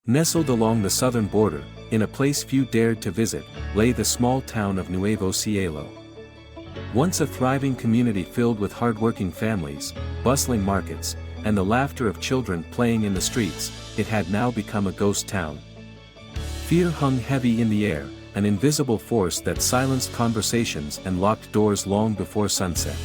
Nestled along the southern border, in a place few dared to visit, lay the small town of Nuevo Cielo. Once a thriving community filled with hardworking families, bustling markets, and the laughter of children playing in the streets, it had now become a ghost town. Fear hung heavy in the air, an invisible force that silenced conversations and locked doors long before sunset.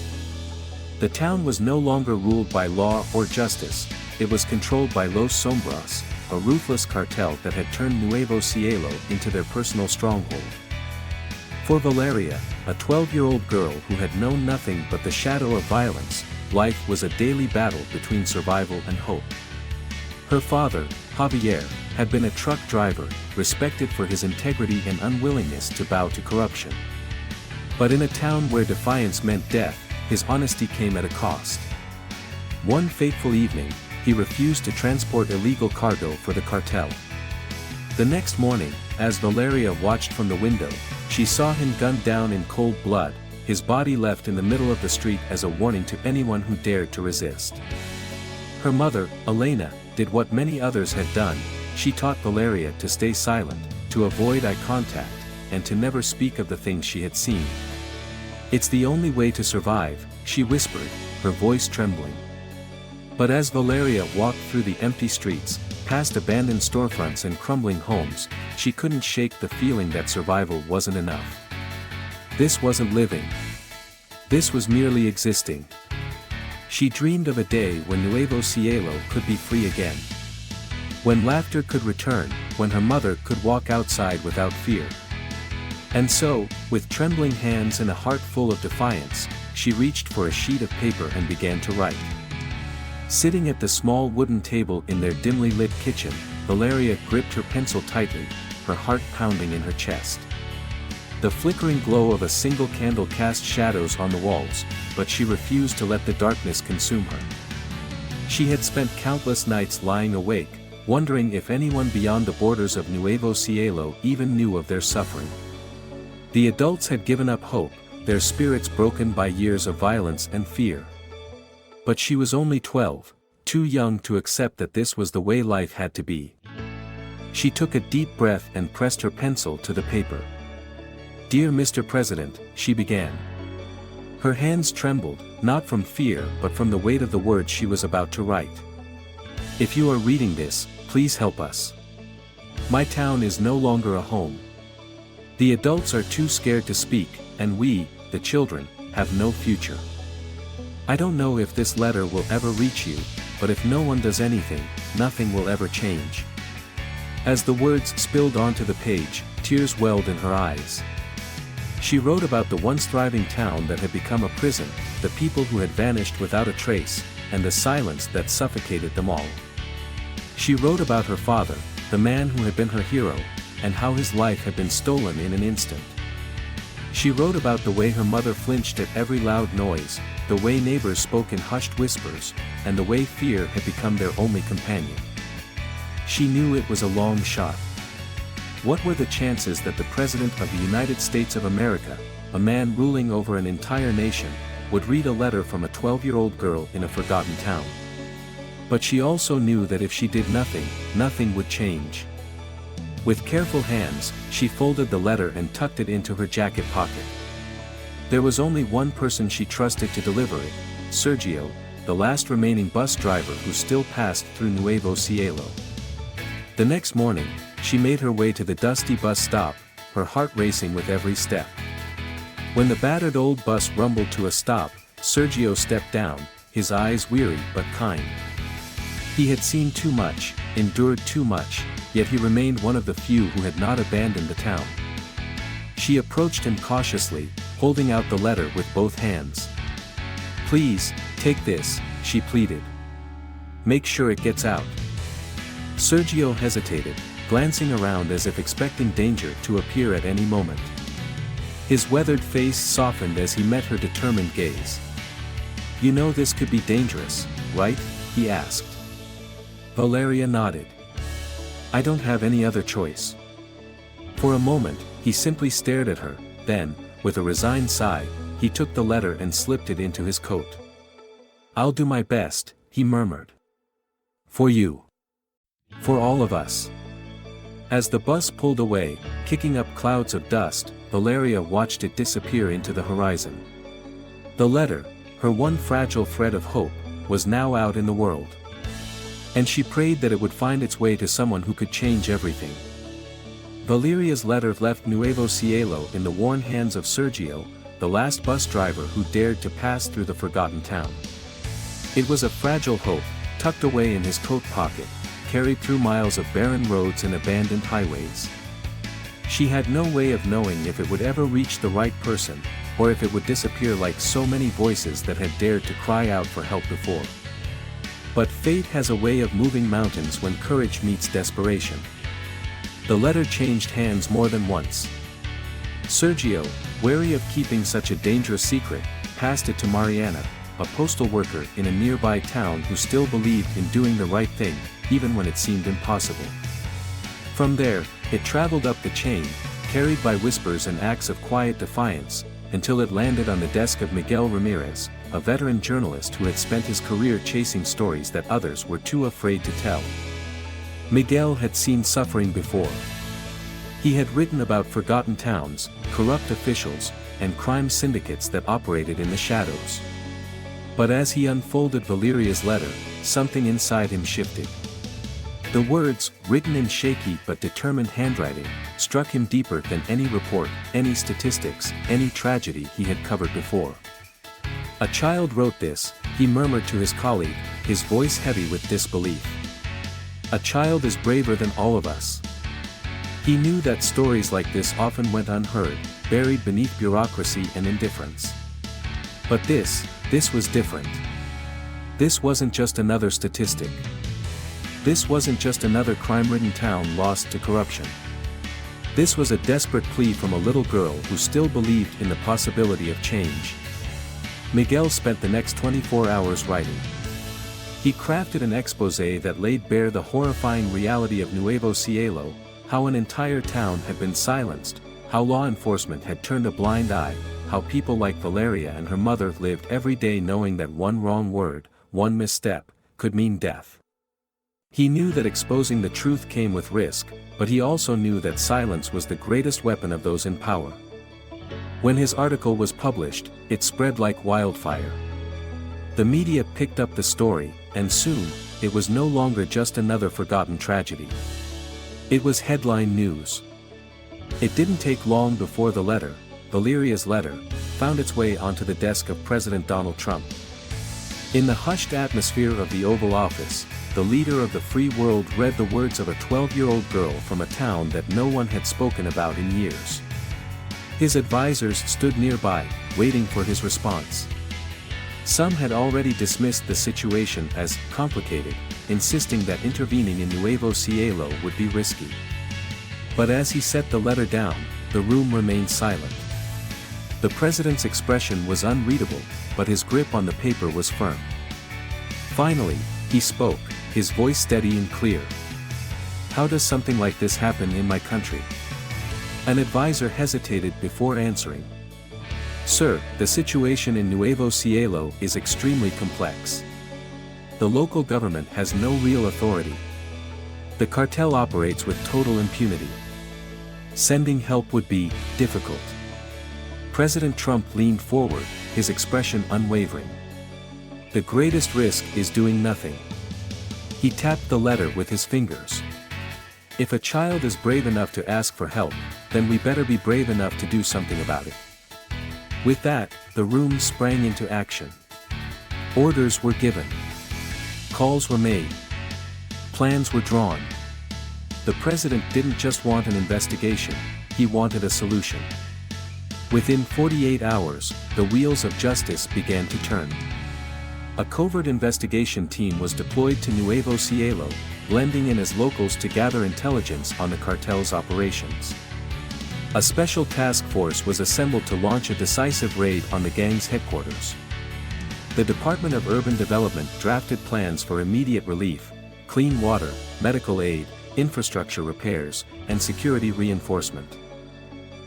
The town was no longer ruled by law or justice, it was controlled by Los Sombras, a ruthless cartel that had turned Nuevo Cielo into their personal stronghold. For Valeria, a 12-year-old girl who had known nothing but the shadow of violence, life was a daily battle between survival and hope. Her father, Javier, had been a truck driver, respected for his integrity and unwillingness to bow to corruption. But in a town where defiance meant death, his honesty came at a cost. One fateful evening, he refused to transport illegal cargo for the cartel. The next morning, as Valeria watched from the window, she saw him gunned down in cold blood, his body left in the middle of the street as a warning to anyone who dared to resist. Her mother, Elena, did what many others had done. She taught Valeria to stay silent, to avoid eye contact, and to never speak of the things she had seen. "It's the only way to survive," she whispered, her voice trembling. But as Valeria walked through the empty streets, past abandoned storefronts and crumbling homes, she couldn't shake the feeling that survival wasn't enough. This wasn't living. This was merely existing. She dreamed of a day when Nuevo Cielo could be free again. When laughter could return, when her mother could walk outside without fear. And so, with trembling hands and a heart full of defiance, she reached for a sheet of paper and began to write. Sitting at the small wooden table in their dimly lit kitchen, Valeria gripped her pencil tightly, her heart pounding in her chest. The flickering glow of a single candle cast shadows on the walls, but she refused to let the darkness consume her. She had spent countless nights lying awake, wondering if anyone beyond the borders of Nuevo Cielo even knew of their suffering. The adults had given up hope, their spirits broken by years of violence and fear. But she was only 12, too young to accept that this was the way life had to be. She took a deep breath and pressed her pencil to the paper. "Dear Mr. President," she began. Her hands trembled, not from fear but from the weight of the words she was about to write. "If you are reading this, please help us. My town is no longer a home. The adults are too scared to speak, and we, the children, have no future. I don't know if this letter will ever reach you, but if no one does anything, nothing will ever change." As the words spilled onto the page, tears welled in her eyes. She wrote about the once thriving town that had become a prison, the people who had vanished without a trace, and the silence that suffocated them all. She wrote about her father, the man who had been her hero, and how his life had been stolen in an instant. She wrote about the way her mother flinched at every loud noise, the way neighbors spoke in hushed whispers, and the way fear had become their only companion. She knew it was a long shot. What were the chances that the President of the United States of America, a man ruling over an entire nation, would read a letter from a 12-year-old girl in a forgotten town? But she also knew that if she did nothing, nothing would change. With careful hands, she folded the letter and tucked it into her jacket pocket. There was only one person she trusted to deliver it, Sergio, the last remaining bus driver who still passed through Nuevo Cielo. The next morning, she made her way to the dusty bus stop, her heart racing with every step. When the battered old bus rumbled to a stop, Sergio stepped down, his eyes weary but kind. He had seen too much, endured too much, yet he remained one of the few who had not abandoned the town. She approached him cautiously, holding out the letter with both hands. "Please, take this," she pleaded. "Make sure it gets out." Sergio hesitated, glancing around as if expecting danger to appear at any moment. His weathered face softened as he met her determined gaze. "You know this could be dangerous, right?" he asked. Valeria nodded. "I don't have any other choice." For a moment, he simply stared at her, then, with a resigned sigh, he took the letter and slipped it into his coat. "I'll do my best," he murmured. "For you. For all of us." As the bus pulled away, kicking up clouds of dust, Valeria watched it disappear into the horizon. The letter, her one fragile thread of hope, was now out in the world. And she prayed that it would find its way to someone who could change everything. Valeria's letter left Nuevo Cielo in the worn hands of Sergio, the last bus driver who dared to pass through the forgotten town. It was a fragile hope, tucked away in his coat pocket, carried through miles of barren roads and abandoned highways. She had no way of knowing if it would ever reach the right person, or if it would disappear like so many voices that had dared to cry out for help before. But fate has a way of moving mountains when courage meets desperation. The letter changed hands more than once. Sergio, wary of keeping such a dangerous secret, passed it to Mariana, a postal worker in a nearby town who still believed in doing the right thing, even when it seemed impossible. From there, it traveled up the chain, carried by whispers and acts of quiet defiance, until it landed on the desk of Miguel Ramirez, a veteran journalist who had spent his career chasing stories that others were too afraid to tell. Miguel had seen suffering before. He had written about forgotten towns, corrupt officials, and crime syndicates that operated in the shadows. But as he unfolded Valeria's letter, something inside him shifted. The words, written in shaky but determined handwriting, struck him deeper than any report, any statistics, any tragedy he had covered before. "A child wrote this," he murmured to his colleague, his voice heavy with disbelief. "A child is braver than all of us." He knew that stories like this often went unheard, buried beneath bureaucracy and indifference. But this was different. This wasn't just another statistic. This wasn't just another crime-ridden town lost to corruption. This was a desperate plea from a little girl who still believed in the possibility of change. Miguel spent the next 24 hours writing. He crafted an exposé that laid bare the horrifying reality of Nuevo Cielo, how an entire town had been silenced, how law enforcement had turned a blind eye, how people like Valeria and her mother lived every day knowing that one wrong word, one misstep, could mean death. He knew that exposing the truth came with risk, but he also knew that silence was the greatest weapon of those in power. When his article was published, it spread like wildfire. The media picked up the story, and soon, it was no longer just another forgotten tragedy. It was headline news. It didn't take long before the letter, Valeria's letter, found its way onto the desk of President Donald Trump. In the hushed atmosphere of the Oval Office, the leader of the free world read the words of a 12-year-old girl from a town that no one had spoken about in years. His advisors stood nearby, waiting for his response. Some had already dismissed the situation as complicated, insisting that intervening in Nuevo Cielo would be risky. But as he set the letter down, the room remained silent. The president's expression was unreadable, but his grip on the paper was firm. Finally, he spoke, his voice steady and clear. "How does something like this happen in my country?" An advisor hesitated before answering. "Sir, the situation in Nuevo Cielo is extremely complex. The local government has no real authority. The cartel operates with total impunity. Sending help would be difficult." President Trump leaned forward, his expression unwavering. "The greatest risk is doing nothing." He tapped the letter with his fingers. "If a child is brave enough to ask for help, then we better be brave enough to do something about it." With that, the room sprang into action. Orders were given. Calls were made. Plans were drawn. The president didn't just want an investigation, he wanted a solution. Within 48 hours, the wheels of justice began to turn. A covert investigation team was deployed to Nuevo Cielo, blending in as locals to gather intelligence on the cartel's operations. A special task force was assembled to launch a decisive raid on the gang's headquarters. The Department of Urban Development drafted plans for immediate relief, clean water, medical aid, infrastructure repairs, and security reinforcement.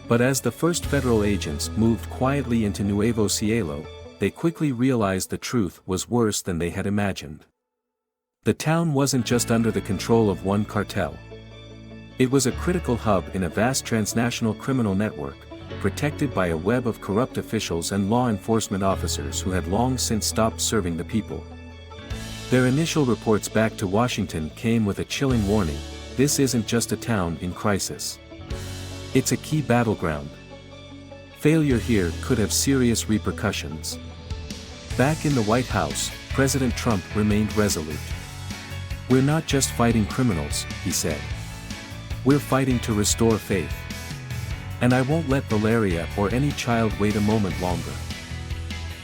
But as the first federal agents moved quietly into Nuevo Cielo, they quickly realized the truth was worse than they had imagined. The town wasn't just under the control of one cartel. It was a critical hub in a vast transnational criminal network, protected by a web of corrupt officials and law enforcement officers who had long since stopped serving the people. Their initial reports back to Washington came with a chilling warning: this isn't just a town in crisis. It's a key battleground. Failure here could have serious repercussions. Back in the White House, President Trump remained resolute. "We're not just fighting criminals," he said. "We're fighting to restore faith. And I won't let Valeria or any child wait a moment longer."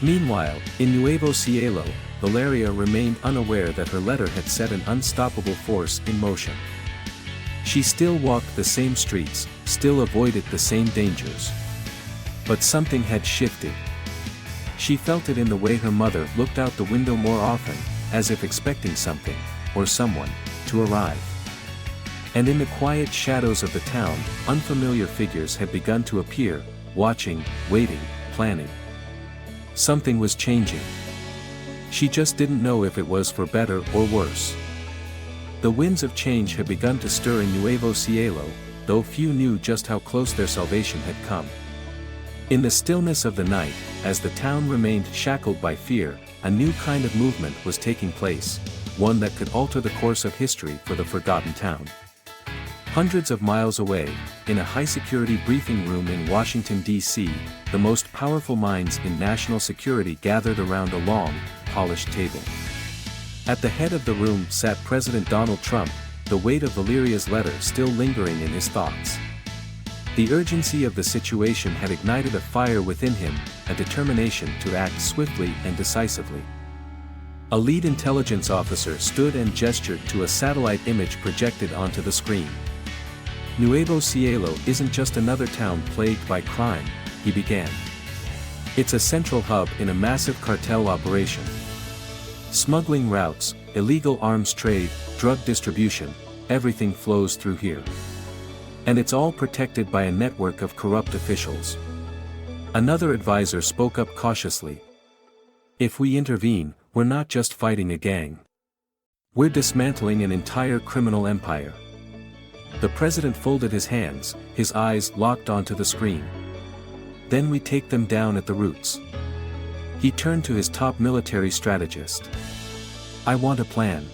Meanwhile, in Nuevo Cielo, Valeria remained unaware that her letter had set an unstoppable force in motion. She still walked the same streets, still avoided the same dangers. But something had shifted. She felt it in the way her mother looked out the window more often, as if expecting something, or someone, to arrive. And in the quiet shadows of the town, unfamiliar figures had begun to appear, watching, waiting, planning. Something was changing. She just didn't know if it was for better or worse. The winds of change had begun to stir in Nuevo Cielo, though few knew just how close their salvation had come. In the stillness of the night, as the town remained shackled by fear, a new kind of movement was taking place, one that could alter the course of history for the forgotten town. Hundreds of miles away, in a high-security briefing room in Washington, D.C., the most powerful minds in national security gathered around a long, polished table. At the head of the room sat President Donald Trump, the weight of Valeria's letter still lingering in his thoughts. The urgency of the situation had ignited a fire within him, a determination to act swiftly and decisively. A lead intelligence officer stood and gestured to a satellite image projected onto the screen. "Nuevo Cielo isn't just another town plagued by crime," he began. "It's a central hub in a massive cartel operation. Smuggling routes, illegal arms trade, drug distribution, everything flows through here. And it's all protected by a network of corrupt officials." Another advisor spoke up cautiously. "If we intervene, we're not just fighting a gang. We're dismantling an entire criminal empire." The president folded his hands, his eyes locked onto the screen. "Then we take them down at the roots." He turned to his top military strategist. "I want a plan.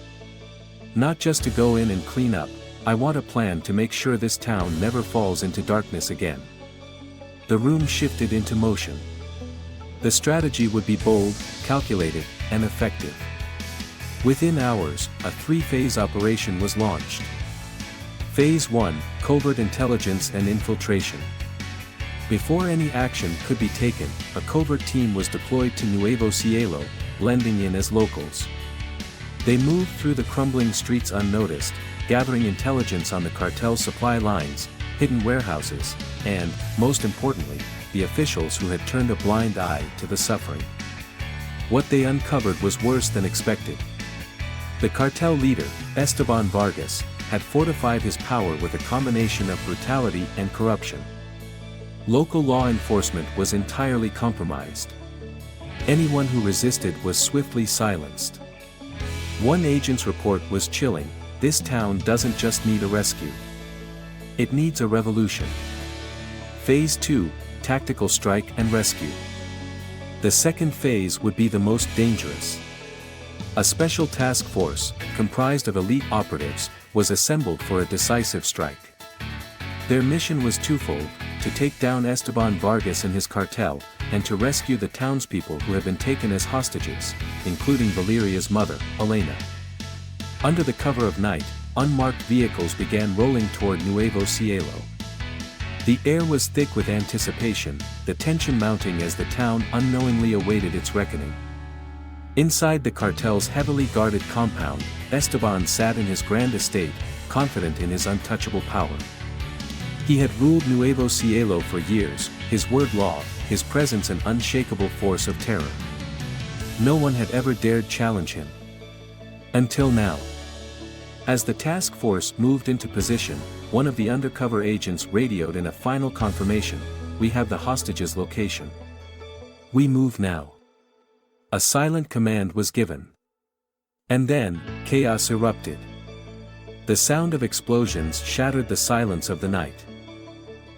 Not just to go in and clean up, I want a plan to make sure this town never falls into darkness again." The room shifted into motion. The strategy would be bold, calculated, and effective. Within hours, a three-phase operation was launched. Phase 1, Covert Intelligence and Infiltration. Before any action could be taken, a covert team was deployed to Nuevo Cielo, blending in as locals. They moved through the crumbling streets unnoticed, gathering intelligence on the cartel supply lines, hidden warehouses, and, most importantly, the officials who had turned a blind eye to the suffering. What they uncovered was worse than expected. The cartel leader, Esteban Vargas, had fortified his power with a combination of brutality and corruption. Local law enforcement was entirely compromised. Anyone who resisted was swiftly silenced. One agent's report was chilling: "This town doesn't just need a rescue. It needs a revolution." Phase 2, Tactical Strike and Rescue. The second phase would be the most dangerous. A special task force, comprised of elite operatives, was assembled for a decisive strike. Their mission was twofold: to take down Esteban Vargas and his cartel, and to rescue the townspeople who had been taken as hostages, including Valeria's mother, Elena. Under the cover of night, unmarked vehicles began rolling toward Nuevo Cielo. The air was thick with anticipation, the tension mounting as the town unknowingly awaited its reckoning. Inside the cartel's heavily guarded compound, Esteban sat in his grand estate, confident in his untouchable power. He had ruled Nuevo Cielo for years, his word law, his presence an unshakable force of terror. No one had ever dared challenge him. Until now. As the task force moved into position, one of the undercover agents radioed in a final confirmation: "We have the hostage's location. We move now." A silent command was given. And then, chaos erupted. The sound of explosions shattered the silence of the night.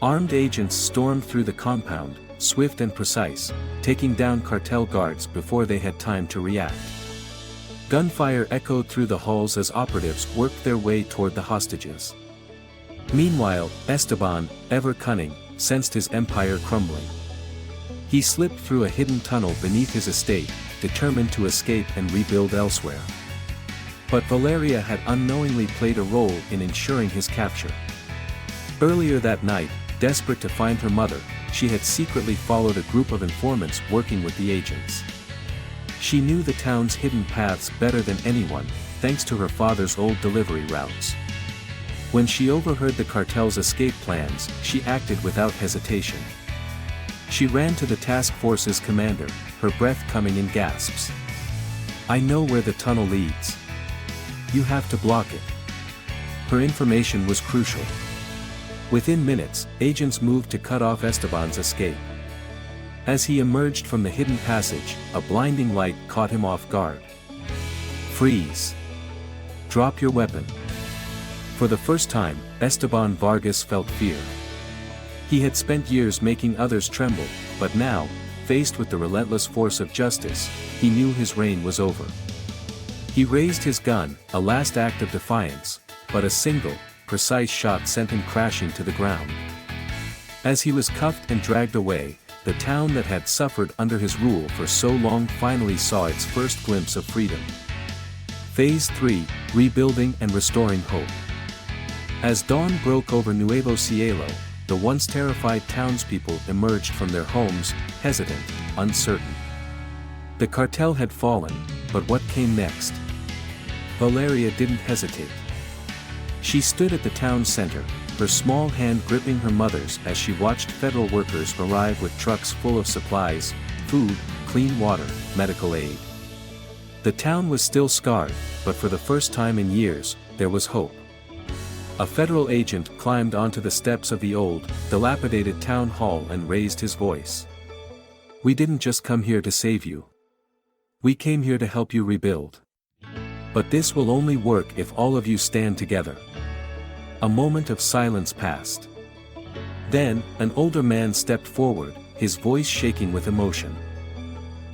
Armed agents stormed through the compound, swift and precise, taking down cartel guards before they had time to react. Gunfire echoed through the halls as operatives worked their way toward the hostages. Meanwhile, Esteban, ever cunning, sensed his empire crumbling. He slipped through a hidden tunnel beneath his estate, determined to escape and rebuild elsewhere. But Valeria had unknowingly played a role in ensuring his capture. Earlier that night, desperate to find her mother, she had secretly followed a group of informants working with the agents. She knew the town's hidden paths better than anyone, thanks to her father's old delivery routes. When she overheard the cartel's escape plans, she acted without hesitation. She ran to the task force's commander, her breath coming in gasps. "I know where the tunnel leads. You have to block it." Her information was crucial. Within minutes, agents moved to cut off Esteban's escape. As he emerged from the hidden passage, a blinding light caught him off guard. "Freeze! Drop your weapon." For the first time, Esteban Vargas felt fear. He had spent years making others tremble, but now, faced with the relentless force of justice, he knew his reign was over. He raised his gun, a last act of defiance, but a single, precise shot sent him crashing to the ground. As he was cuffed and dragged away, the town that had suffered under his rule for so long finally saw its first glimpse of freedom. Phase 3, Rebuilding and Restoring Hope. As dawn broke over Nuevo Cielo, the once terrified townspeople emerged from their homes, hesitant, uncertain. The cartel had fallen, but what came next? Valeria didn't hesitate. She stood at the town center, her small hand gripping her mother's as she watched federal workers arrive with trucks full of supplies, food, clean water, medical aid. The town was still scarred, but for the first time in years, there was hope. A federal agent climbed onto the steps of the old, dilapidated town hall and raised his voice. "We didn't just come here to save you. We came here to help you rebuild. But this will only work if all of you stand together." A moment of silence passed. Then, an older man stepped forward, his voice shaking with emotion.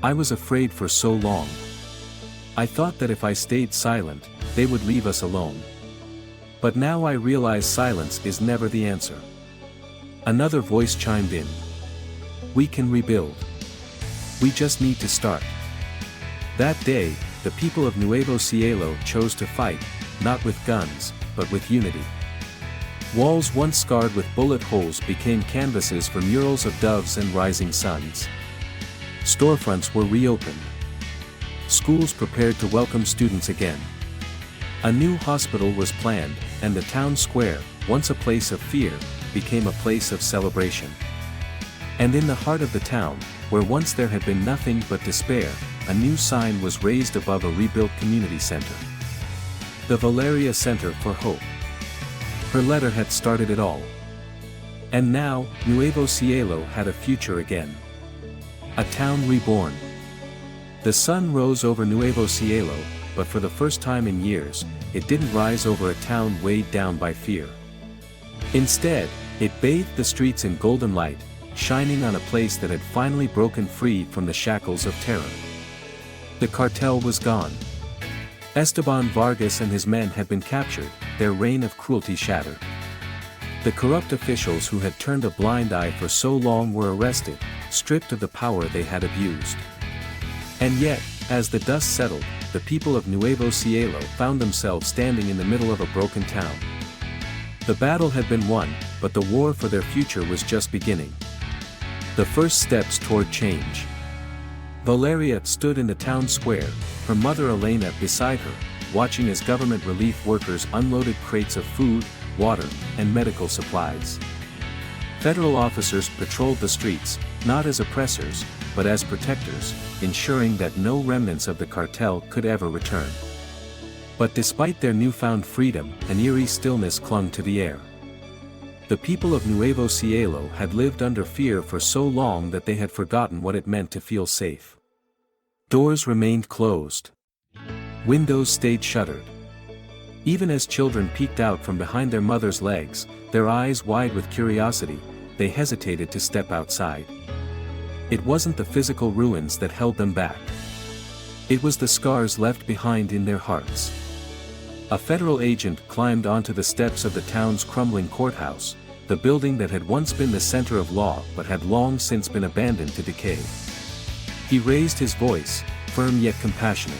"I was afraid for so long. I thought that if I stayed silent, they would leave us alone. But now I realize silence is never the answer." Another voice chimed in. "We can rebuild. We just need to start." That day, the people of Nuevo Cielo chose to fight, not with guns, but with unity. Walls once scarred with bullet holes became canvases for murals of doves and rising suns. Storefronts were reopened. Schools prepared to welcome students again. A new hospital was planned, and the town square, once a place of fear, became a place of celebration. And in the heart of the town, where once there had been nothing but despair, a new sign was raised above a rebuilt community center. The Valeria Center for Hope. Her letter had started it all. And now, Nuevo Cielo had a future again. A town reborn. The sun rose over Nuevo Cielo, but for the first time in years, it didn't rise over a town weighed down by fear. Instead, it bathed the streets in golden light, shining on a place that had finally broken free from the shackles of terror. The cartel was gone. Esteban Vargas and his men had been captured, their reign of cruelty shattered. The corrupt officials who had turned a blind eye for so long were arrested, stripped of the power they had abused. And yet, as the dust settled, the people of Nuevo Cielo found themselves standing in the middle of a broken town. The battle had been won, but the war for their future was just beginning. The first steps toward change. Valeria stood in the town square, her mother Elena beside her, watching as government relief workers unloaded crates of food, water, and medical supplies. Federal officers patrolled the streets, not as oppressors, but as protectors, ensuring that no remnants of the cartel could ever return. But despite their newfound freedom, an eerie stillness clung to the air. The people of Nuevo Cielo had lived under fear for so long that they had forgotten what it meant to feel safe. Doors remained closed. Windows stayed shuttered. Even as children peeked out from behind their mother's legs, their eyes wide with curiosity, they hesitated to step outside. It wasn't the physical ruins that held them back. It was the scars left behind in their hearts. A federal agent climbed onto the steps of the town's crumbling courthouse, the building that had once been the center of law but had long since been abandoned to decay. He raised his voice, firm yet compassionate.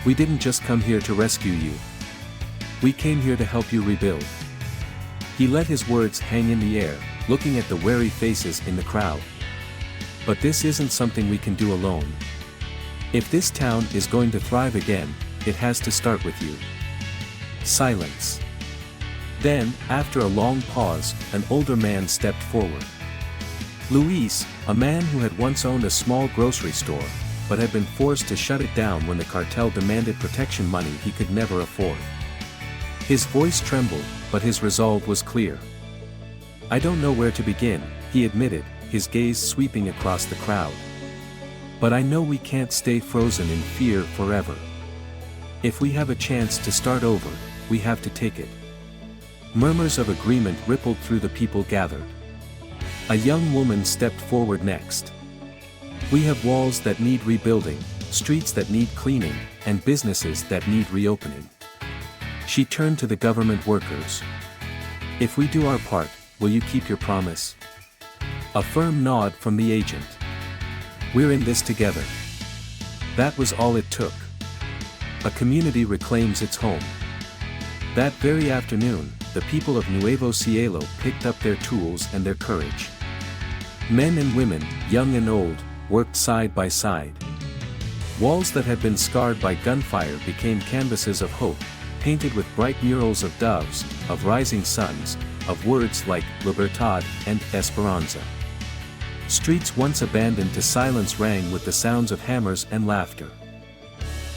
"We didn't just come here to rescue you. We came here to help you rebuild." He let his words hang in the air, looking at the wary faces in the crowd. "But this isn't something we can do alone. If this town is going to thrive again, it has to start with you." Silence. Then, after a long pause, an older man stepped forward. Luis, a man who had once owned a small grocery store, but had been forced to shut it down when the cartel demanded protection money he could never afford. His voice trembled, but his resolve was clear. "I don't know where to begin," he admitted, his gaze sweeping across the crowd. "But I know we can't stay frozen in fear forever. If we have a chance to start over, we have to take it." Murmurs of agreement rippled through the people gathered. A young woman stepped forward next. "We have walls that need rebuilding, streets that need cleaning, and businesses that need reopening." She turned to the government workers. "If we do our part, will you keep your promise?" A firm nod from the agent. "We're in this together." That was all it took. A community reclaims its home. That very afternoon, the people of Nuevo Cielo picked up their tools and their courage. Men and women, young and old, worked side by side. Walls that had been scarred by gunfire became canvases of hope, painted with bright murals of doves, of rising suns, of words like Libertad and Esperanza. Streets once abandoned to silence rang with the sounds of hammers and laughter.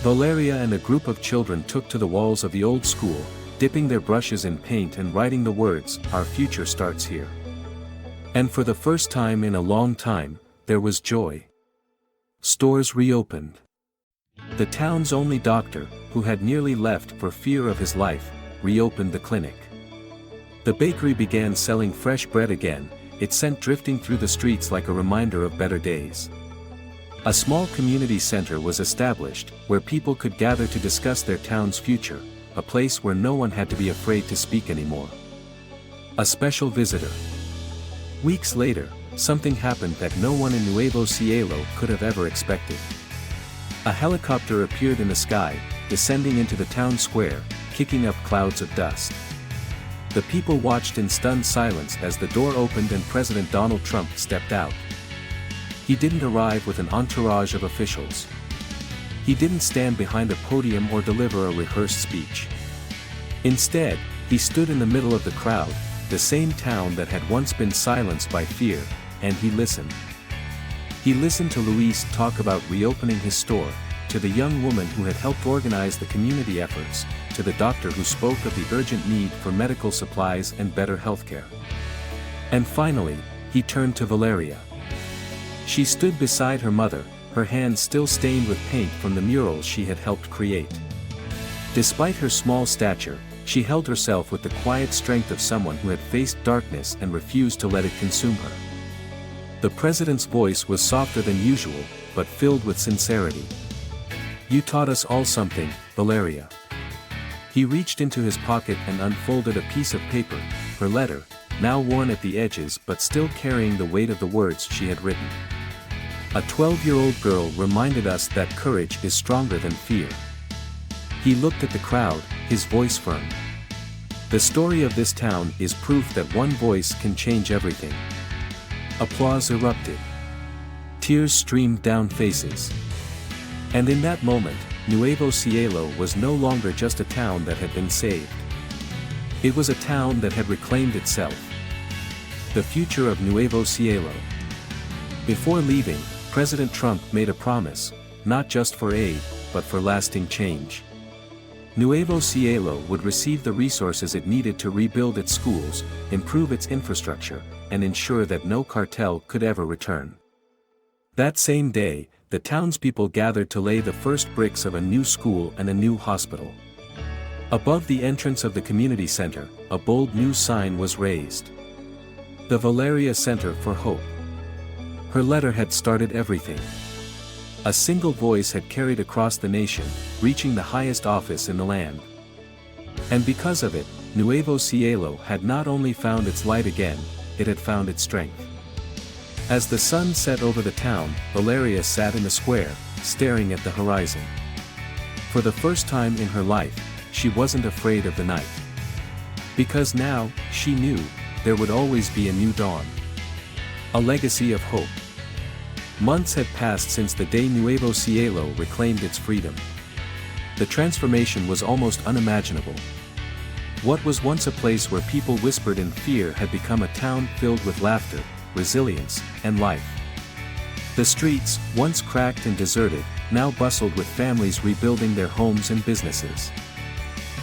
Valeria and a group of children took to the walls of the old school, dipping their brushes in paint and writing the words, "Our future starts here." And for the first time in a long time, there was joy. Stores reopened. The town's only doctor, who had nearly left for fear of his life, reopened the clinic. The bakery began selling fresh bread again, its scent drifting through the streets like a reminder of better days. A small community center was established, where people could gather to discuss their town's future, a place where no one had to be afraid to speak anymore. A special visitor. Weeks later, something happened that no one in Nuevo Cielo could have ever expected. A helicopter appeared in the sky, descending into the town square, kicking up clouds of dust. The people watched in stunned silence as the door opened and President Donald Trump stepped out. He didn't arrive with an entourage of officials. He didn't stand behind a podium or deliver a rehearsed speech. Instead, he stood in the middle of the crowd, the same town that had once been silenced by fear, and he listened. He listened to Luis talk about reopening his store, to the young woman who had helped organize the community efforts, to the doctor who spoke of the urgent need for medical supplies and better healthcare. And finally, he turned to Valeria. She stood beside her mother, her hands still stained with paint from the murals she had helped create. Despite her small stature, she held herself with the quiet strength of someone who had faced darkness and refused to let it consume her. The president's voice was softer than usual, but filled with sincerity. "You taught us all something, Valeria." He reached into his pocket and unfolded a piece of paper, her letter, now worn at the edges but still carrying the weight of the words she had written. A 12-year-old girl reminded us that courage is stronger than fear. He looked at the crowd, his voice firm. "The story of this town is proof that one voice can change everything." Applause erupted. Tears streamed down faces. And in that moment, Nuevo Cielo was no longer just a town that had been saved. It was a town that had reclaimed itself. The future of Nuevo Cielo. Before leaving, President Trump made a promise, not just for aid, but for lasting change. Nuevo Cielo would receive the resources it needed to rebuild its schools, improve its infrastructure, and ensure that no cartel could ever return. That same day, the townspeople gathered to lay the first bricks of a new school and a new hospital. Above the entrance of the community center, a bold new sign was raised. The Valeria Center for Hope. Her letter had started everything. A single voice had carried across the nation, reaching the highest office in the land. And because of it, Nuevo Cielo had not only found its light again, it had found its strength. As the sun set over the town, Valeria sat in the square, staring at the horizon. For the first time in her life, she wasn't afraid of the night. Because now, she knew, there would always be a new dawn. A legacy of hope. Months had passed since the day Nuevo Cielo reclaimed its freedom. The transformation was almost unimaginable. What was once a place where people whispered in fear had become a town filled with laughter, resilience, and life. The streets, once cracked and deserted, now bustled with families rebuilding their homes and businesses.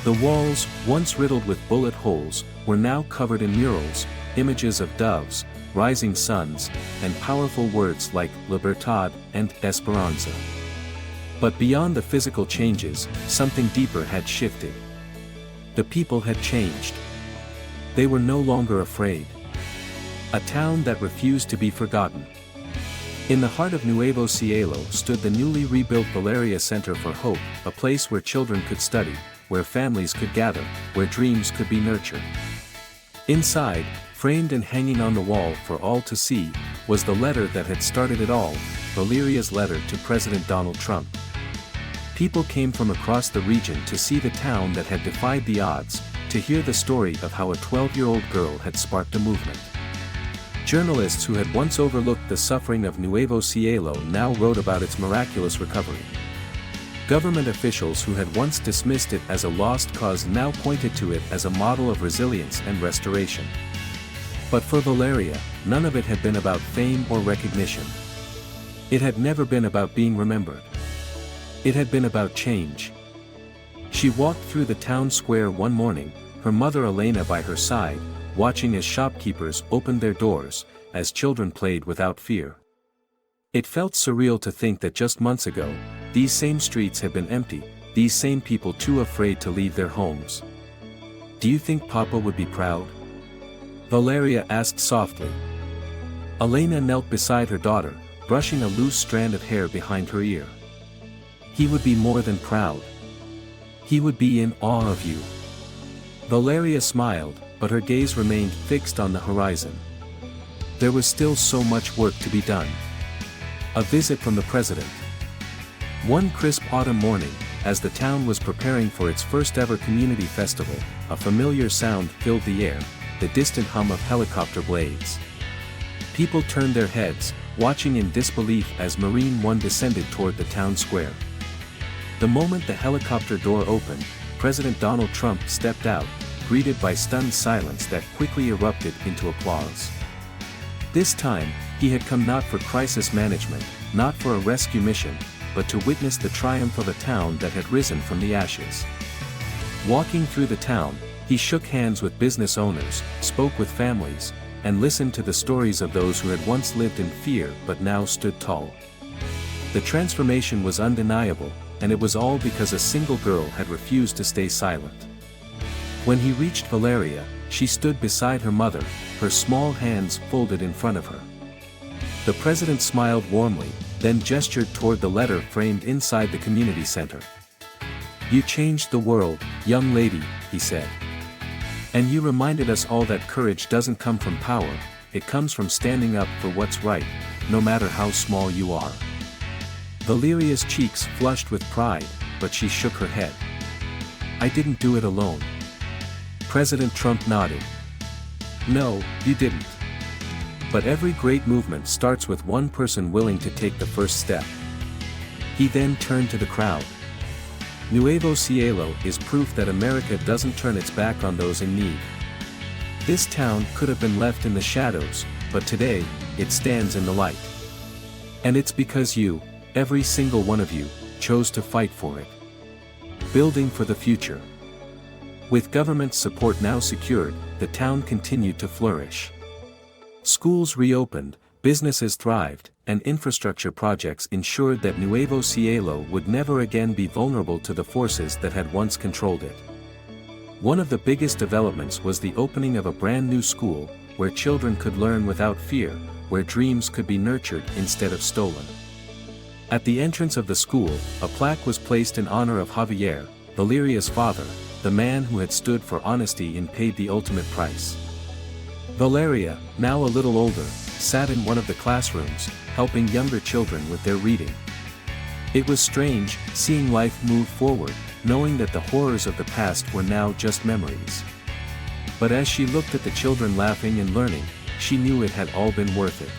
The walls, once riddled with bullet holes, were now covered in murals, images of doves, rising suns, and powerful words like Libertad and Esperanza. But beyond the physical changes, something deeper had shifted. The people had changed. They were no longer afraid. A town that refused to be forgotten. In the heart of Nuevo Cielo stood the newly rebuilt Valeria Center for Hope, a place where children could study, where families could gather, where dreams could be nurtured. Inside, framed and hanging on the wall for all to see, was the letter that had started it all, Valeria's letter to President Donald Trump. People came from across the region to see the town that had defied the odds, to hear the story of how a 12-year-old girl had sparked a movement. Journalists who had once overlooked the suffering of Nuevo Cielo now wrote about its miraculous recovery. Government officials who had once dismissed it as a lost cause now pointed to it as a model of resilience and restoration. But for Valeria, none of it had been about fame or recognition. It had never been about being remembered. It had been about change. She walked through the town square one morning, her mother Elena by her side, watching as shopkeepers opened their doors, as children played without fear. It felt surreal to think that just months ago, these same streets had been empty, these same people too afraid to leave their homes. "Do you think Papa would be proud?" Valeria asked softly. Elena knelt beside her daughter, brushing a loose strand of hair behind her ear. "He would be more than proud. He would be in awe of you." Valeria smiled, but her gaze remained fixed on the horizon. There was still so much work to be done. A visit from the president. One crisp autumn morning, as the town was preparing for its first-ever community festival, a familiar sound filled the air, the distant hum of helicopter blades. People turned their heads, watching in disbelief as Marine One descended toward the town square. The moment the helicopter door opened, President Donald Trump stepped out, greeted by stunned silence that quickly erupted into applause. This time, he had come not for crisis management, not for a rescue mission, but to witness the triumph of a town that had risen from the ashes. Walking through the town, he shook hands with business owners, spoke with families, and listened to the stories of those who had once lived in fear but now stood tall. The transformation was undeniable, and it was all because a single girl had refused to stay silent. When he reached Valeria, she stood beside her mother, her small hands folded in front of her. The president smiled warmly, then gestured toward the letter framed inside the community center. "You changed the world, young lady," he said. "And you reminded us all that courage doesn't come from power, it comes from standing up for what's right, no matter how small you are." Valeria's cheeks flushed with pride, but she shook her head. "I didn't do it alone." President Trump nodded. "No, you didn't. But every great movement starts with one person willing to take the first step." He then turned to the crowd. "Nuevo Cielo is proof that America doesn't turn its back on those in need. This town could have been left in the shadows, but today, it stands in the light. And it's because you, every single one of you, chose to fight for it. Building for the future." With government support now secured, the town continued to flourish. Schools reopened, businesses thrived, and infrastructure projects ensured that Nuevo Cielo would never again be vulnerable to the forces that had once controlled it. One of the biggest developments was the opening of a brand new school, where children could learn without fear, where dreams could be nurtured instead of stolen. At the entrance of the school, a plaque was placed in honor of Javier, Valeria's father, the man who had stood for honesty and paid the ultimate price. Valeria, now a little older, sat in one of the classrooms, helping younger children with their reading. It was strange, seeing life move forward, knowing that the horrors of the past were now just memories. But as she looked at the children laughing and learning, she knew it had all been worth it.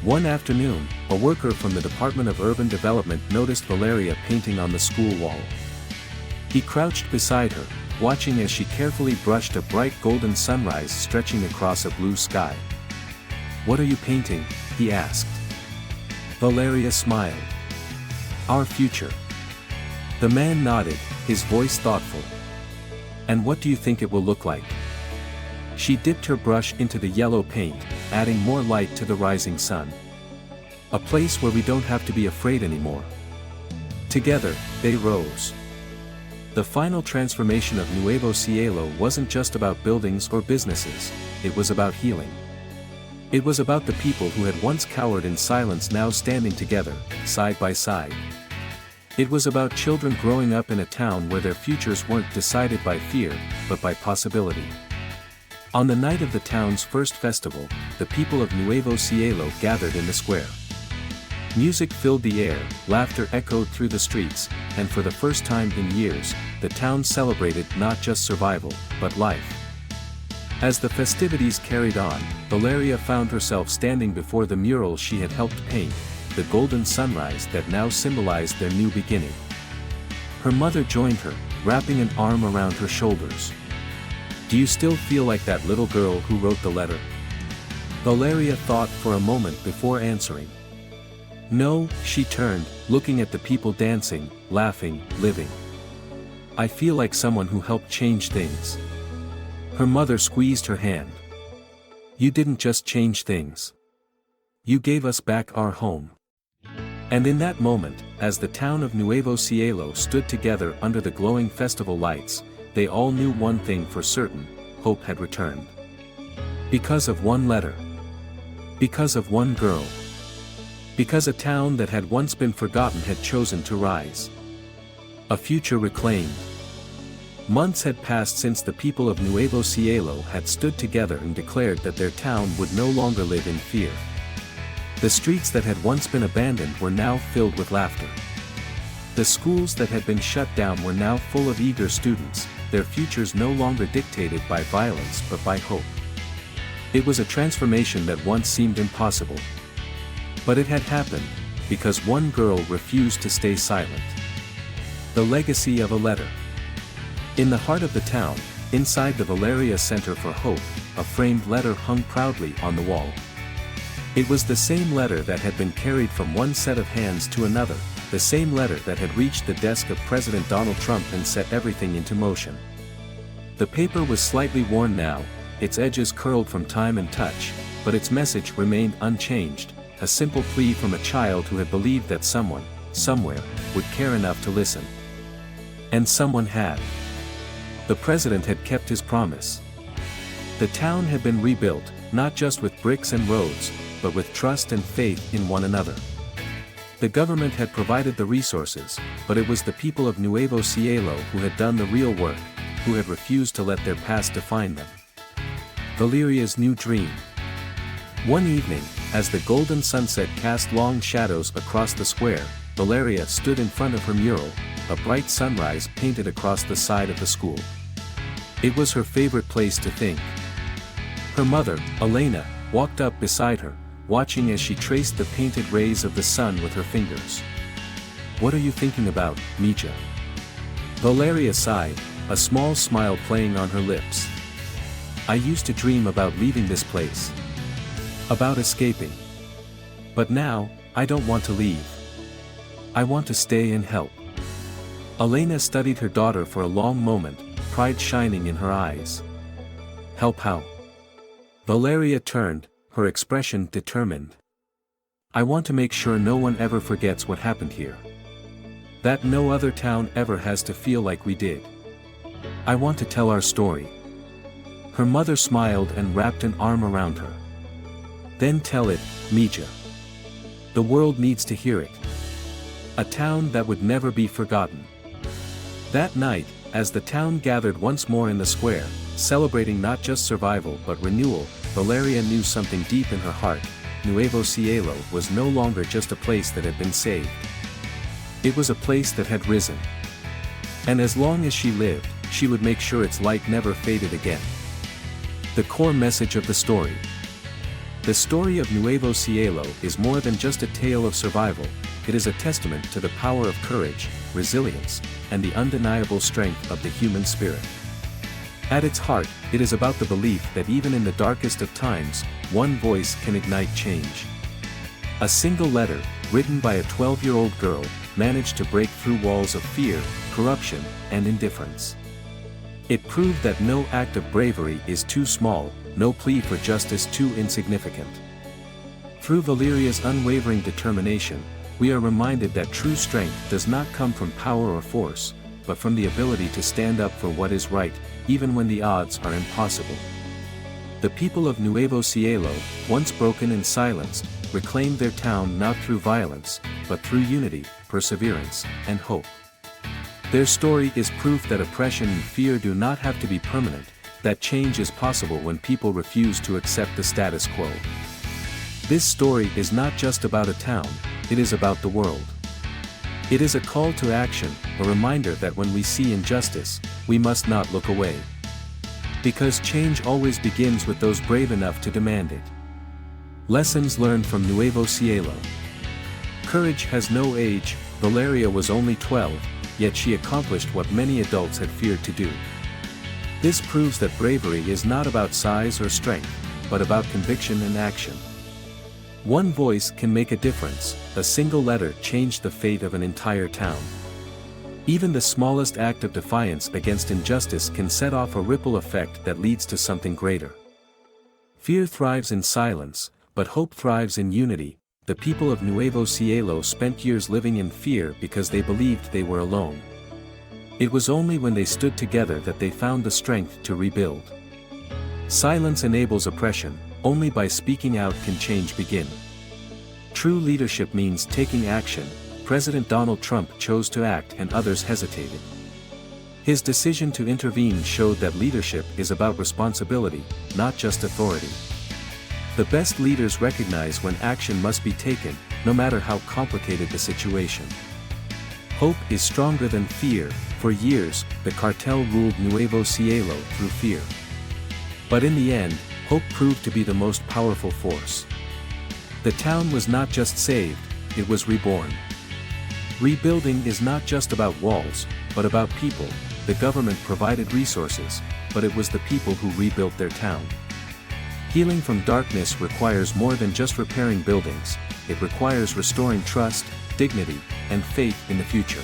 One afternoon, a worker from the Department of Urban Development noticed Valeria painting on the school wall. He crouched beside her, watching as she carefully brushed a bright golden sunrise stretching across a blue sky. "What are you painting?" he asked. Valeria smiled. "Our future." The man nodded, his voice thoughtful. "And what do you think it will look like?" She dipped her brush into the yellow paint, adding more light to the rising sun. "A place where we don't have to be afraid anymore." Together, they rose. The final transformation of Nuevo Cielo wasn't just about buildings or businesses, it was about healing. It was about the people who had once cowered in silence now standing together, side by side. It was about children growing up in a town where their futures weren't decided by fear, but by possibility. On the night of the town's first festival, the people of Nuevo Cielo gathered in the square. Music filled the air, laughter echoed through the streets, and for the first time in years, the town celebrated not just survival, but life. As the festivities carried on, Valeria found herself standing before the mural she had helped paint, the golden sunrise that now symbolized their new beginning. Her mother joined her, wrapping an arm around her shoulders. "Do you still feel like that little girl who wrote the letter?" Valeria thought for a moment before answering. "No," she turned, looking at the people dancing, laughing, living. "I feel like someone who helped change things." Her mother squeezed her hand. "You didn't just change things. You gave us back our home." And in that moment, as the town of Nuevo Cielo stood together under the glowing festival lights, they all knew one thing for certain: hope had returned. Because of one letter. Because of one girl. Because a town that had once been forgotten had chosen to rise. A future reclaimed. Months had passed since the people of Nuevo Cielo had stood together and declared that their town would no longer live in fear. The streets that had once been abandoned were now filled with laughter. The schools that had been shut down were now full of eager students, their futures no longer dictated by violence but by hope. It was a transformation that once seemed impossible. But it had happened, because one girl refused to stay silent. The legacy of a letter. In the heart of the town, inside the Valeria Center for Hope, a framed letter hung proudly on the wall. It was the same letter that had been carried from one set of hands to another, the same letter that had reached the desk of President Donald Trump and set everything into motion. The paper was slightly worn now, its edges curled from time and touch, but its message remained unchanged, a simple plea from a child who had believed that someone, somewhere, would care enough to listen. And someone had. The president had kept his promise. The town had been rebuilt, not just with bricks and roads, but with trust and faith in one another. The government had provided the resources, but it was the people of Nuevo Cielo who had done the real work, who had refused to let their past define them. Valeria's new dream. One evening, as the golden sunset cast long shadows across the square, Valeria stood in front of her mural, a bright sunrise painted across the side of the school. It was her favorite place to think. Her mother, Elena, walked up beside her, watching as she traced the painted rays of the sun with her fingers. "What are you thinking about, Mija?" Valeria sighed, a small smile playing on her lips. "I used to dream about leaving this place. About escaping. But now, I don't want to leave. I want to stay and help." Elena studied her daughter for a long moment, pride shining in her eyes. "Help how?" Valeria turned, her expression determined. "I want to make sure no one ever forgets what happened here. That no other town ever has to feel like we did." I want to tell our story." Her mother smiled and wrapped an arm around her. "Then tell it, Mija. The world needs to hear it. A town that would never be forgotten." That night, as the town gathered once more in the square, celebrating not just survival but renewal, Valeria knew something deep in her heart. Nuevo Cielo was no longer just a place that had been saved. It was a place that had risen. And as long as she lived, she would make sure its light never faded again. The core message of the story. The story of Nuevo Cielo is more than just a tale of survival. It is a testament to the power of courage, resilience, and the undeniable strength of the human spirit. At its heart, it is about the belief that even in the darkest of times, one voice can ignite change. A single letter, written by a 12-year-old girl, managed to break through walls of fear, corruption, and indifference. It proved that no act of bravery is too small, no plea for justice too insignificant. Through Valeria's unwavering determination, we are reminded that true strength does not come from power or force, but from the ability to stand up for what is right, even when the odds are impossible. The people of Nuevo Cielo, once broken and silenced, reclaimed their town not through violence, but through unity, perseverance, and hope. Their story is proof that oppression and fear do not have to be permanent, that change is possible when people refuse to accept the status quo. This story is not just about a town, it is about the world. It is a call to action, a reminder that when we see injustice, we must not look away. Because change always begins with those brave enough to demand it. Lessons learned from Nuevo Cielo. Courage has no age. Valeria was only 12, yet she accomplished what many adults had feared to do. This proves that bravery is not about size or strength, but about conviction and action. One voice can make a difference. A single letter changed the fate of an entire town. Even the smallest act of defiance against injustice can set off a ripple effect that leads to something greater. Fear thrives in silence, but hope thrives in unity. The people of Nuevo Cielo spent years living in fear because they believed they were alone. It was only when they stood together that they found the strength to rebuild. Silence enables oppression, only by speaking out can change begin. True leadership means taking action. President Donald Trump chose to act and others hesitated. His decision to intervene showed that leadership is about responsibility, not just authority. The best leaders recognize when action must be taken, no matter how complicated the situation. Hope is stronger than fear. For years, the cartel ruled Nuevo Cielo through fear. But in the end, hope proved to be the most powerful force. The town was not just saved, it was reborn. Rebuilding is not just about walls, but about people. The government provided resources, but it was the people who rebuilt their town. Healing from darkness requires more than just repairing buildings, it requires restoring trust, dignity, and faith in the future.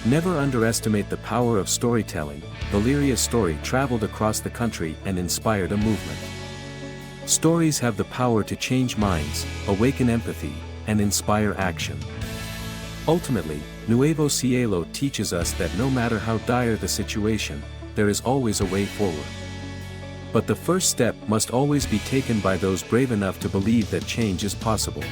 Never underestimate the power of storytelling. Valeria's story traveled across the country and inspired a movement. Stories have the power to change minds, awaken empathy, and inspire action. Ultimately, Nuevo Cielo teaches us that no matter how dire the situation, there is always a way forward. But the first step must always be taken by those brave enough to believe that change is possible.